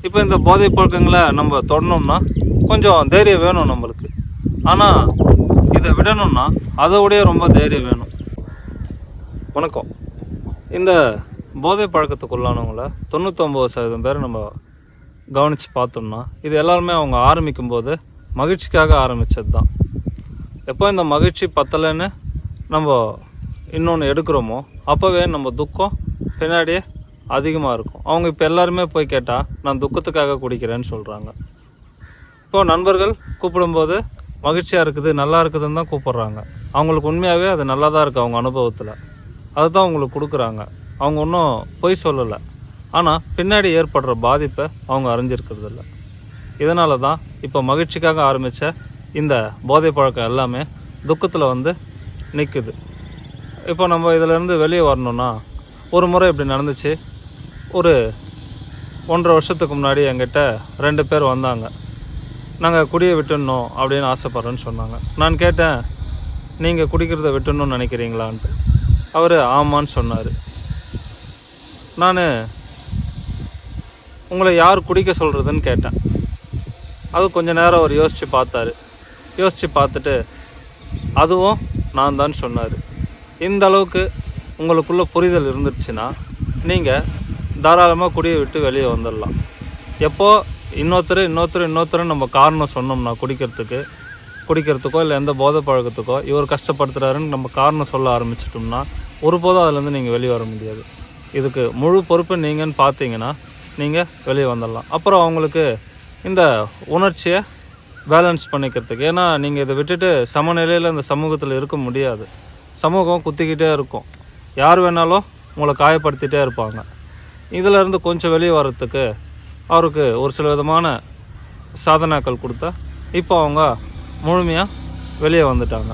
இப்போ இந்த போதைப் பழக்கங்களை நம்ம தொடணும்னா கொஞ்சம் தைரியம் வேணும் நம்மளுக்கு. ஆனால் இதை விடணும்னா அதோடைய ரொம்ப தைரியம் வேணும். வணக்கம். இந்த போதை பழக்கத்துக்குள்ளானவங்கள 99% பேர் நம்ம கவனித்து பார்த்தோம்னா இது எல்லாருமே அவங்க ஆரம்பிக்கும்போது மகிழ்ச்சிக்காக ஆரம்பித்தது தான். எப்போ இந்த மகிழ்ச்சி பத்தலைன்னு நம்ம இன்னொன்று எடுக்கிறோமோ அப்போவே நம்ம துக்கம் பின்னாடியே அதிகமாக இருக்கும். அவங்க இப்போ எல்லாருமே போய் கேட்டால் நான் துக்கத்துக்காக குடிக்கிறேன்னு சொல்கிறாங்க. இப்போது நண்பர்கள் கூப்பிடும்போது மகிழ்ச்சியாக இருக்குது நல்லா இருக்குதுன்னு தான் கூப்பிட்றாங்க. அவங்களுக்கு உண்மையாகவே அது நல்லா தான் இருக்குது. அவங்க அனுபவத்தில் அதுதான் அவங்களுக்கு கொடுக்குறாங்க. அவங்க ஒன்றும் பொய் சொல்லலை. ஆனால் பின்னாடி ஏற்படுற பாதிப்பை அவங்க அறிஞ்சிருக்கிறதில்ல. இதனால தான் இப்போ மகிழ்ச்சிக்காக ஆரம்பித்த இந்த போதை பழக்கம் எல்லாமே துக்கத்தில் வந்து நிற்குது. இப்போ நம்ம இதிலேருந்து வெளியே வரணுன்னா ஒரு முறை இப்படி நடந்துச்சு. ஒரு 1.5 வருஷத்துக்கு முன்னாடி என்கிட்ட 2 பேர் வந்தாங்க. நாங்கள் குடியை விட்டுடணும் அப்படின்னு ஆசைப்பட்றேன்னு சொன்னாங்க. நான் கேட்டேன், நீங்கள் குடிக்கிறத விட்டுடணும்னு நினைக்கிறீங்களான்ட்டு. அவர் ஆமான்னு சொன்னார். நான் உங்களை யார் குடிக்க சொல்கிறதுன்னு கேட்டேன். அது கொஞ்சம் நேரம் அவர் யோசித்து பார்த்தாரு. யோசித்து பார்த்துட்டு அதுவும் நான் தான் சொன்னார். இந்த அளவுக்கு உங்களுக்குள்ள புரிதல் இருந்துச்சுன்னா நீங்கள் தாராளமாக குடியை விட்டு வெளியே வந்துடலாம். எப்போ இன்னொருத்தர் நம்ம காரணம் சொன்னோம்னா குடிக்கிறதுக்கோ இல்லை எந்த போதை பழக்கத்துக்கோ இவர் கஷ்டப்படுத்துகிறாருன்னு நம்ம காரணம் சொல்ல ஆரம்பிச்சிட்டோம்னா ஒருபோதும் அதுலேருந்து நீங்கள் வெளியே வர முடியாது. இதுக்கு முழு பொறுப்பு நீங்கன்னு பார்த்தீங்கன்னா நீங்கள் வெளியே வந்துடலாம். அப்புறம் அவங்களுக்கு இந்த உணர்ச்சியை பேலன்ஸ் பண்ணிக்கிறதுக்கு, ஏன்னா நீங்கள் இதை விட்டுட்டு சமநிலையில் இந்த சமூகத்தில் இருக்க முடியாது. சமூகம் குத்திக்கிட்டே இருக்கும். யார் வேணாலும் உங்களை காயப்படுத்திகிட்டே இருப்பாங்க. இதிலேருந்து கொஞ்சம் வெளியே வர்றதுக்கு அவருக்கு ஒரு சில விதமான சாதனாக்கள் கொடுத்தா இப்போ அவங்க முழுமையாக வெளியே வந்துட்டாங்க.